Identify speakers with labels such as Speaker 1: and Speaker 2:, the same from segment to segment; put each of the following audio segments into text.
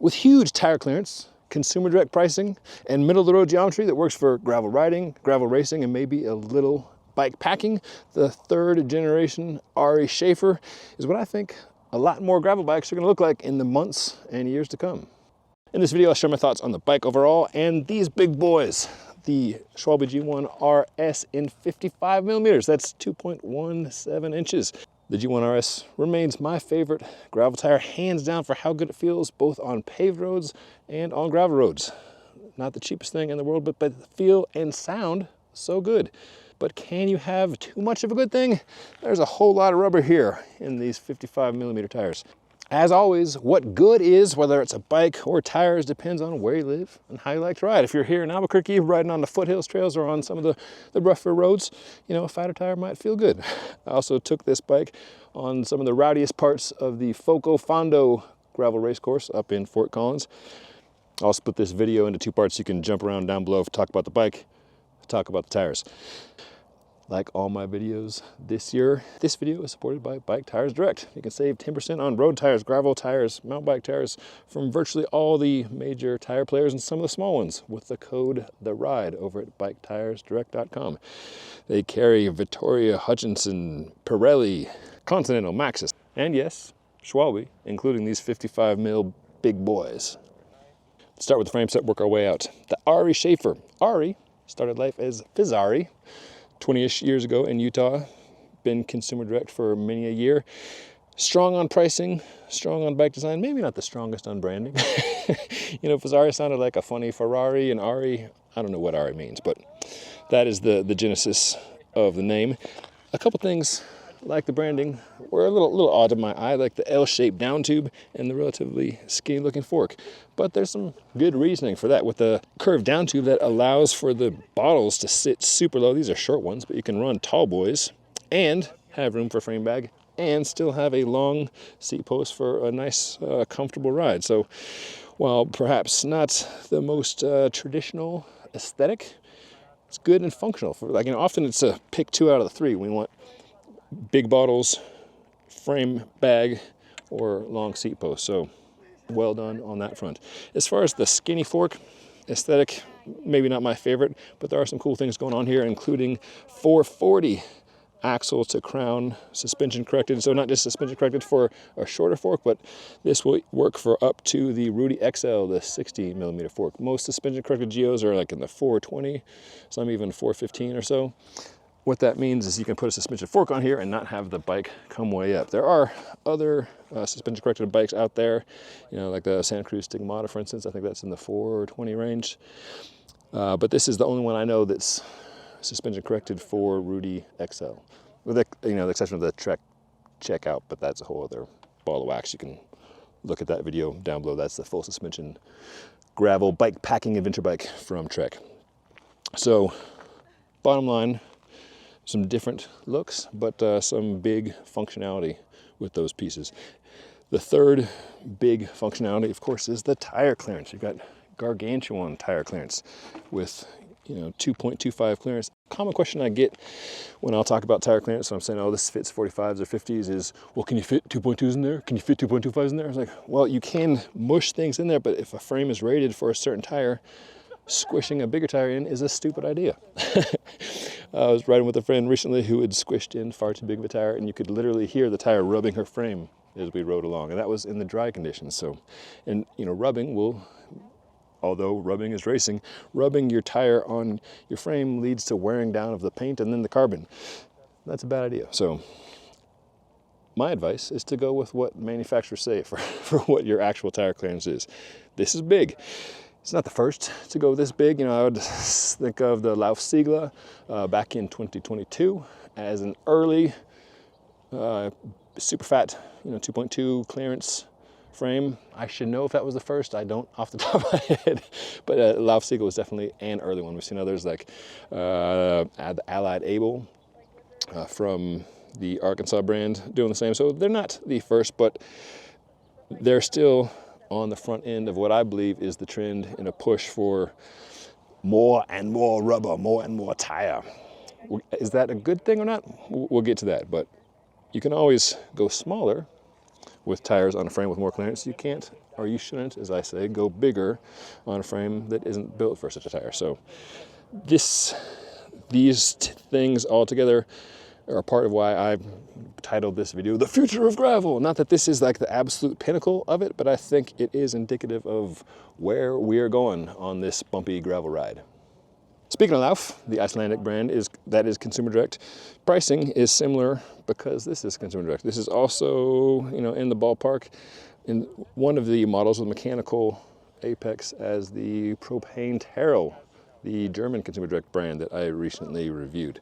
Speaker 1: With huge tire clearance, consumer direct pricing, and middle of the road geometry that works for gravel riding, gravel racing, and maybe a little bike packing, the third generation Ari Shafer is what I think a lot more gravel bikes are going to look like in the months and years to come. In this video, I'll share my thoughts on the bike overall and these big boys, the Schwalbe G-One RS in 55 millimeters. That's 2.17 inches. The G-One RS remains my favorite gravel tire, hands down, for how good it feels both on paved roads and on gravel roads. Not the cheapest thing in the world, but the feel and sound, so good. But can you have too much of a good thing? There's a whole lot of rubber here in these 55 millimeter tires. As always, what good is, whether it's a bike or tires, depends on where you live and how you like to ride. If you're here in Albuquerque riding on the foothills trails or on some of the rougher roads, you know, a fatter tire might feel good. I also took this bike on some of the rowdiest parts of the Foco Fondo gravel race course up in Fort Collins. I'll split this video into two parts. You can jump around down below, talk about the bike, talk about the tires. Like all my videos this year, this video is supported by Bike Tires Direct. You can save 10% on road tires, gravel tires, mountain bike tires from virtually all the major tire players and some of the small ones with the code THERIDE over at biketiresdirect.com. They carry Vittoria, Hutchinson, Pirelli, Continental, Maxxis, and yes, Schwalbe, including these 55 mil big boys. Let's start with the frame set, work our way out. The Ari Shafer. Ari started life as Fizzari 20-ish years ago in Utah, been consumer direct for many a year. Strong on pricing, strong on bike design, maybe not the strongest on branding. You know, Fizzari sounded like a funny Ferrari, and Ari, I don't know what Ari means, but that is the genesis of the name. A couple things like the branding were a little odd to my eye, like the L-shaped down tube and the relatively skinny looking fork. But there's some good reasoning for that with the curved down tube that allows for the bottles to sit super low. These are short ones, but you can run tall boys and have room for frame bag and still have a long seat post for a nice, comfortable ride. So while perhaps not the most traditional aesthetic, it's good and functional. For, like, you know, often it's a pick two out of the three. We want big bottles, frame bag, or long seat post. So well done on that front. As far as the skinny fork aesthetic, maybe not my favorite, but there are some cool things going on here, including 440 axle to crown suspension corrected. So not just suspension corrected for a shorter fork, but this will work for up to the Rudy XL, the 60 millimeter fork. Most suspension corrected Geos are like in the 420, some even 415 or so. What that means is you can put a suspension fork on here and not have the bike come way up. There are other suspension corrected bikes out there, you know, like the Santa Cruz Stigmata, for instance. I think that's in the 420 range. But this is the only one I know that's suspension corrected for Rudy XL. With the, you know, the exception of the Trek checkout, but that's a whole other ball of wax. You can look at that video down below. That's the full suspension gravel bike packing adventure bike from Trek. So bottom line, some different looks, but some big functionality with those pieces. The third big functionality, of course, is the tire clearance. You've got gargantuan tire clearance with, you know, 2.25 clearance. Common question I get when I'll talk about tire clearance, so I'm saying, oh, this fits 45s or 50s, is, well, can you fit 2.2s in there? Can you fit 2.25s in there? I was like, well, you can mush things in there, but if a frame is rated for a certain tire, squishing a bigger tire in is a stupid idea. I was riding with a friend recently who had squished in far too big of a tire, and you could literally hear the tire rubbing her frame as we rode along, and that was in the dry conditions. So, and you know, rubbing will, although rubbing is racing, rubbing your tire on your frame leads to wearing down of the paint and then the carbon. That's a bad idea. So my advice is to go with what manufacturers say for what your actual tire clearance is. This is big. It's not the first to go this big. You know, I would think of the Laufsiegler back in 2022 as an early, super fat, you know, 2.2 clearance frame. I should know if that was the first. I don't off the top of my head, but Laufsiegler was definitely an early one. We've seen others like the Allied Able from the Arkansas brand doing the same. So they're not the first, but they're still on the front end of what I believe is the trend in a push for more and more rubber, more and more tire. Is that a good thing or not? We'll get to that, but you can always go smaller with tires on a frame with more clearance, you can't, or you shouldn't, as I say, go bigger on a frame that isn't built for such a tire. So these things all together are part of why I've titled this video, The Future of Gravel. Not that this is like the absolute pinnacle of it, but I think it is indicative of where we are going on this bumpy gravel ride. Speaking of Lauf, the Icelandic brand that is consumer direct. Pricing is similar because this is consumer direct. This is also, in the ballpark in one of the models with mechanical apex as the Propane Tarot, the German consumer direct brand that I recently reviewed.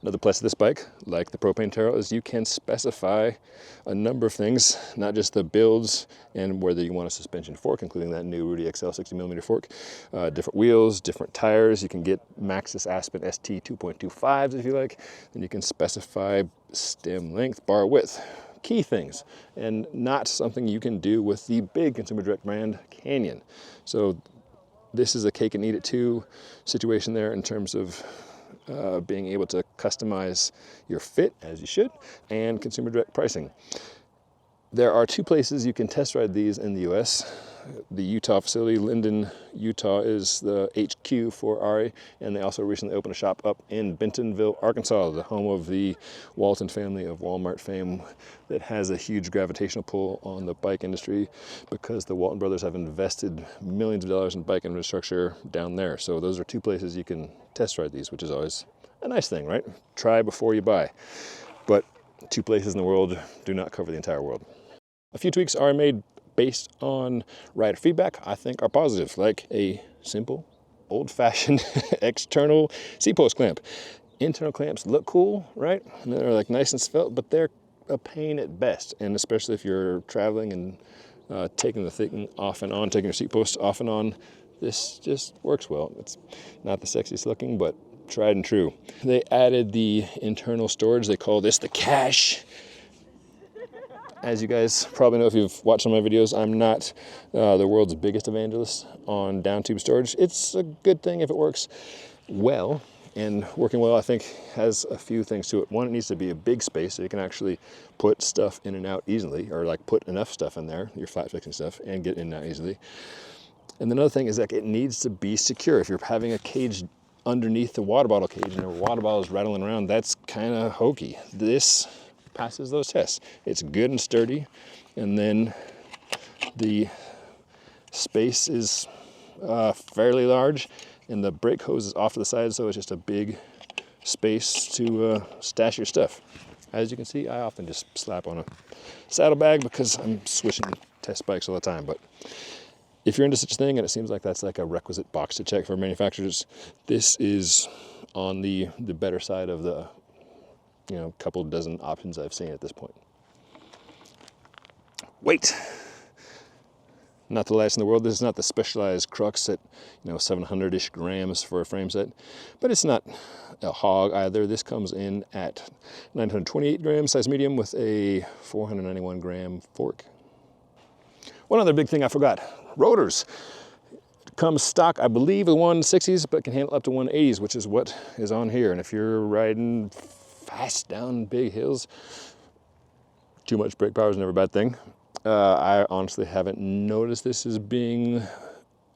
Speaker 1: Another plus of this bike, like the Propane Tarot, is you can specify a number of things, not just the builds and whether you want a suspension fork, including that new Rudy XL 60mm fork, different wheels, different tires. You can get Maxxis Aspen ST 2.25s if you like. Then you can specify stem length, bar width, key things, and not something you can do with the big consumer direct brand Canyon. So this is a cake and eat it too situation there in terms of being able to customize your fit, as you should, and consumer direct pricing. There are 2 places you can test ride these in the US. The Utah facility, Linden, Utah, is the HQ for Ari, and they also recently opened a shop up in Bentonville, Arkansas, the home of the Walton family of Walmart fame that has a huge gravitational pull on the bike industry because the Walton brothers have invested millions of dollars in bike infrastructure down there. So those are 2 places you can test ride these, which is always a nice thing, right? Try before you buy. But 2 places in the world do not cover the entire world. A few tweaks are made based on rider feedback I think are positive, like a simple, old-fashioned external seat post clamp. Internal clamps look cool, right? And they're like nice and svelte, but they're a pain at best, and especially if you're traveling and taking the thing off and on, taking your seat post off and on, this just works well. It's not the sexiest looking, but tried and true. They added the internal storage. They call this the cache. As you guys probably know if you've watched some of my videos, I'm not the world's biggest evangelist on down tube storage. It's a good thing if it works well, and working well I think has a few things to it. One, it needs to be a big space so you can actually put stuff in and out easily, or like put enough stuff in there, your flat fixing stuff, and get in and out easily. And another thing is that it needs to be secure. If you're having a cage underneath the water bottle cage and the water bottle is rattling around, that's kind of hokey. This passes those tests. It's good and sturdy, and then the space is fairly large, and the brake hose is off to the side, so it's just a big space to stash your stuff. As you can see, I often just slap on a saddlebag because I'm switching test bikes all the time. But if you're into such a thing, and it seems like that's like a requisite box to check for manufacturers, this is on the better side of the couple dozen options I've seen at this point. Weight. Not the lightest in the world. This is not the specialized crux at 700-ish grams for a frame set, but it's not a hog either. This comes in at 928 grams, size medium, with a 491 gram fork. One other big thing I forgot, rotors. Comes stock, I believe, with 160s, but can handle up to 180s, which is what is on here. And if you're riding fast down big hills, too much brake power is never a bad thing. I honestly haven't noticed this as being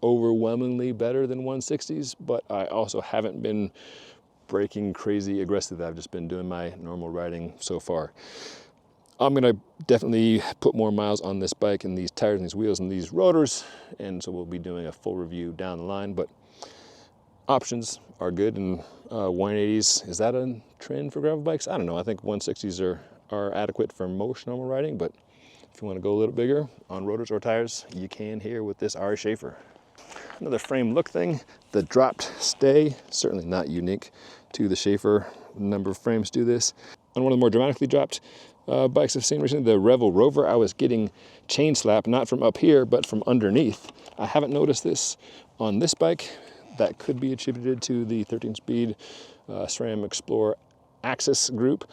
Speaker 1: overwhelmingly better than 160s, but I also haven't been braking crazy aggressively. I've just been doing my normal riding so far. I'm gonna definitely put more miles on this bike and these tires and these wheels and these rotors, and so we'll be doing a full review down the line, but options are good. And 180s, is that a trend for gravel bikes? I don't know. I think 160s are adequate for most normal riding, but if you want to go a little bigger on rotors or tires, you can here with this Ari Shafer. Another frame look thing, the dropped stay, certainly not unique to the Shafer. A number of frames do this. On one of the more dramatically dropped bikes I've seen recently, the Revel Rover, I was getting chain slap, not from up here, but from underneath. I haven't noticed this on this bike. That could be attributed to the 13-speed SRAM Explorer Axis group.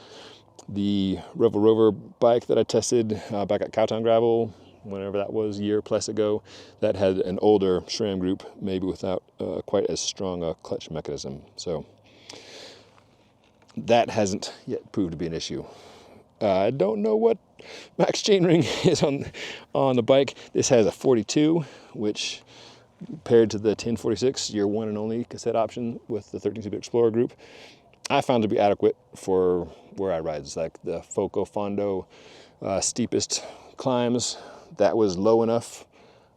Speaker 1: The Revel Rover bike that I tested back at Cowtown Gravel, whenever that was, a year plus ago, that had an older SRAM group, maybe without quite as strong a clutch mechanism. So that hasn't yet proved to be an issue. I don't know what Max chainring is on the bike. This has a 42, which paired to the 1046, your one and only cassette option with the 13-speed Explorer group, I found to be adequate for where I ride. It's like the Foco Fondo steepest climbs. That was low enough.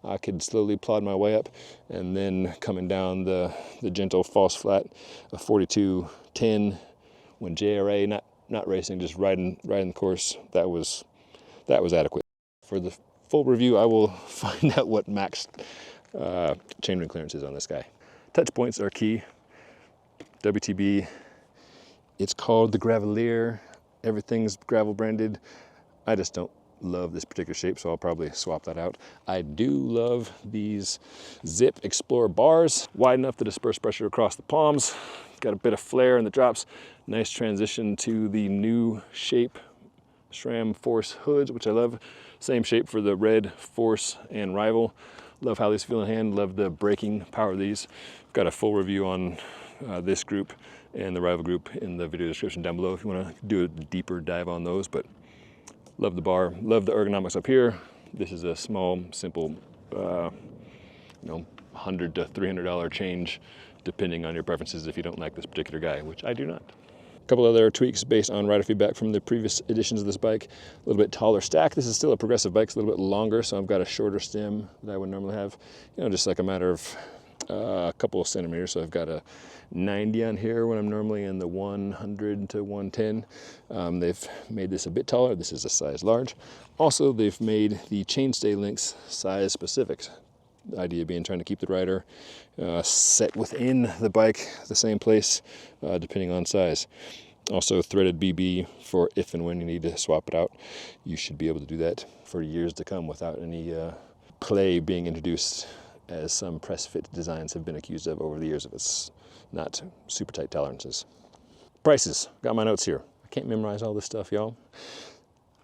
Speaker 1: I could slowly plod my way up, and then coming down the gentle false flat of 42-10 when JRA, not racing, just riding the course, that was adequate. For the full review, I will find out what max chainring clearance is on this guy. Touch points are key. WTB. It's called the Gravelier. Everything's gravel branded. I just don't love this particular shape, so I'll probably swap that out. I do love these Zip Explorer bars, wide enough to disperse pressure across the palms. Got a bit of flare in the drops. Nice transition to the new shape SRAM Force hoods, which I love. Same shape for the red Force and Rival. Love how these feel in hand. Love the braking power of these. Got a full review on this group and the Rival group in the video description down below if you want to do a deeper dive on those. But love the bar, love the ergonomics up here. This is a small, simple, $100 to $300 change, depending on your preferences if you don't like this particular guy, which I do not. A couple other tweaks based on rider feedback from the previous editions of this bike. A little bit taller stack. This is still a progressive bike, it's a little bit longer, so I've got a shorter stem than I would normally have. Just like a matter of a couple of centimeters. So I've got a 90 on here when I'm normally in the 100 to 110. They've made this a bit taller. This is a size large. Also, they've made the chainstay links size specific. The idea being trying to keep the rider set within the bike, the same place, depending on size. Also threaded BB for if and when you need to swap it out. You should be able to do that for years to come without any play being introduced, as some press fit designs have been accused of over the years if it's not super tight tolerances. Prices, got my notes here. I can't memorize all this stuff, y'all.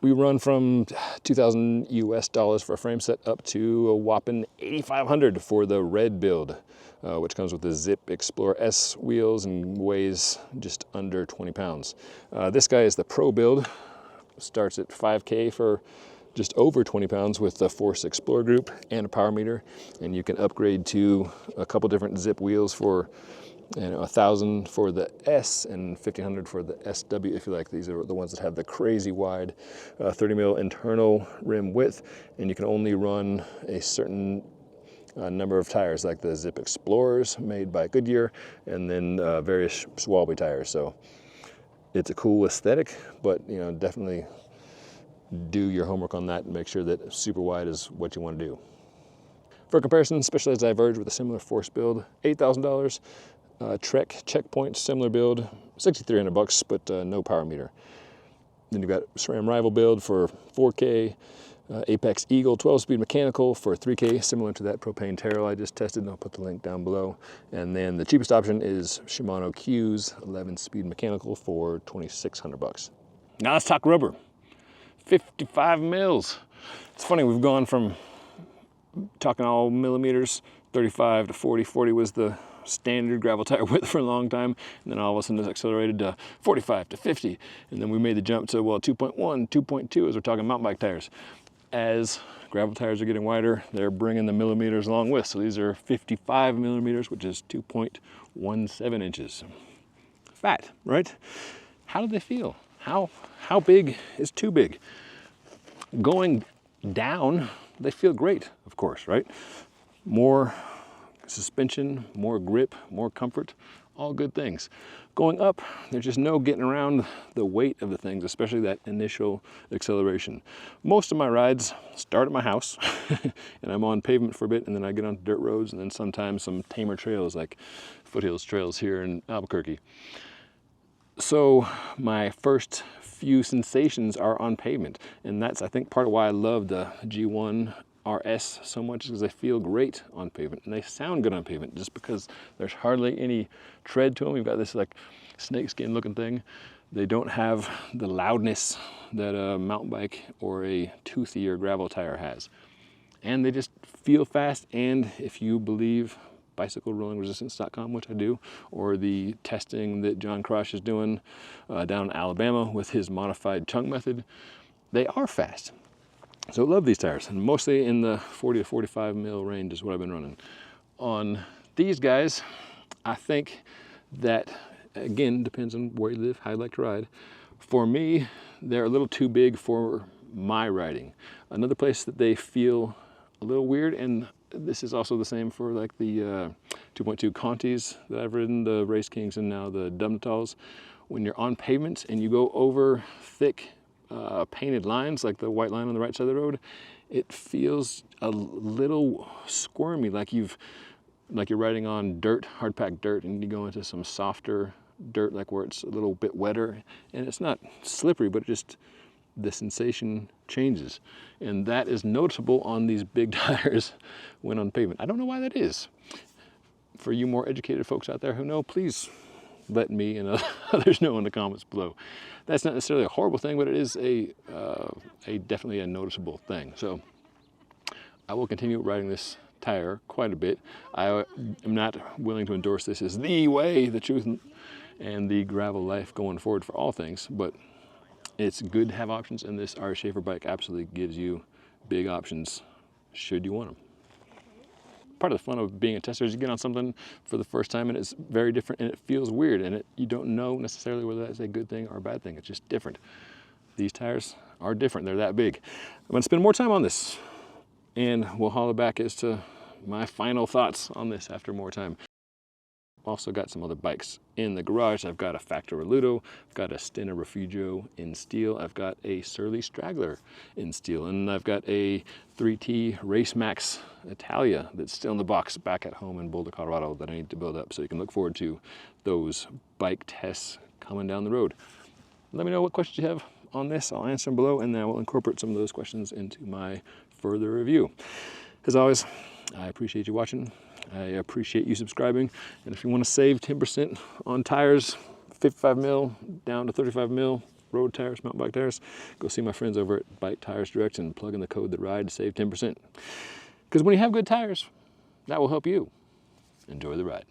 Speaker 1: We run from 2,000 US dollars for a frame set up to a whopping 8,500 for the red build, which comes with the Zip Explorer S wheels and weighs just under 20 pounds. This guy is the Pro build, starts at 5K for just over 20 pounds with the Force Explorer group and a power meter, and you can upgrade to a couple different Zip wheels for 1,000 for the S and 1,500 for the SW if you like. These are the ones that have the crazy wide 30 mil internal rim width, and you can only run a certain number of tires, like the Zip Explorers made by Goodyear, and then various Schwalbe tires. So it's a cool aesthetic, but definitely do your homework on that and make sure that super wide is what you want to do. For comparison, Specialized Diverge with a similar Force build, $8,000. Trek Checkpoint, similar build, $6,300, but no power meter. Then you've got SRAM Rival build for 4K, Apex Eagle 12-speed mechanical for 3K, similar to that propane Terrell I just tested, and I'll put the link down below. And then the cheapest option is Shimano Q's 11-speed mechanical for $2,600. Now let's talk rubber. 55 mils. It's funny, we've gone from talking all millimeters, 35 to 40. 40 was the standard gravel tire width for a long time, and then all of a sudden it's accelerated to 45 to 50, and then we made the jump to 2.1, 2.2 as we're talking mountain bike tires. As gravel tires are getting wider, they're bringing the millimeters along with, so these are 55 millimeters, which is 2.17 inches. Fat, right? How do they feel? How big is too big? Going down, they feel great, of course, right? More suspension, more grip, more comfort, all good things. Going up, there's just no getting around the weight of the things, especially that initial acceleration. Most of my rides start at my house and I'm on pavement for a bit, and then I get on dirt roads, and then sometimes some tamer trails like Foothills trails here in Albuquerque. So my first few sensations are on pavement, and that's, I think, part of why I love the G-One RS so much, because they feel great on pavement and they sound good on pavement just because there's hardly any tread to them. You've got this like snakeskin looking thing. They don't have the loudness that a mountain bike or a toothier gravel tire has. And they just feel fast, and if you believe bicyclerollingresistance.com, which I do, or the testing that John Crush is doing down in Alabama with his modified chunk method, they are fast. So I love these tires, and mostly in the 40 to 45 mil range is what I've been running. On these guys, I think that, again, depends on where you live, how you like to ride. For me, they're a little too big for my riding. Another place that they feel a little weird, and this is also the same for like the 2.2 Contis that I've ridden, the Race Kings and now the Dumnatals. When you're on pavement and you go over thick painted lines, like the white line on the right side of the road, it feels a little squirmy, like you're riding on dirt, hard packed dirt, and you go into some softer dirt, like where it's a little bit wetter, and it's not slippery, but just the sensation changes. And that is noticeable on these big tires when on pavement. I don't know why that is. For you more educated folks out there who know, please let me and others know in the comments below. That's not necessarily a horrible thing, but it is definitely a noticeable thing. So I will continue riding this tire quite a bit. I am not willing to endorse this as the way, the truth, and the gravel life going forward for all things, but it's good to have options, and this Ari Shafer bike absolutely gives you big options should you want them. Part of the fun of being a tester is you get on something for the first time and it's very different and it feels weird, and you don't know necessarily whether that's a good thing or a bad thing. It's just different. These tires are different. They're that big. I'm going to spend more time on this, and we'll holler back as to my final thoughts on this after more time. Also got some other bikes in the garage. I've got a Factor Reluto, I've got a Stena Refugio in steel, I've got a Surly Straggler in steel, and I've got a 3T Race Max Italia that's still in the box back at home in Boulder, Colorado, that I need to build up, so you can look forward to those bike tests coming down the road. Let me know what questions you have on this. I'll answer them below, and then I will incorporate some of those questions into my further review. As always, I appreciate you watching. I appreciate you subscribing, and if you want to save 10% on tires, 55 mil down to 35 mil road tires, mountain bike tires, go see my friends over at Bike Tires Direct and plug in the code THERIDE to save 10%. Because when you have good tires, that will help you enjoy the ride.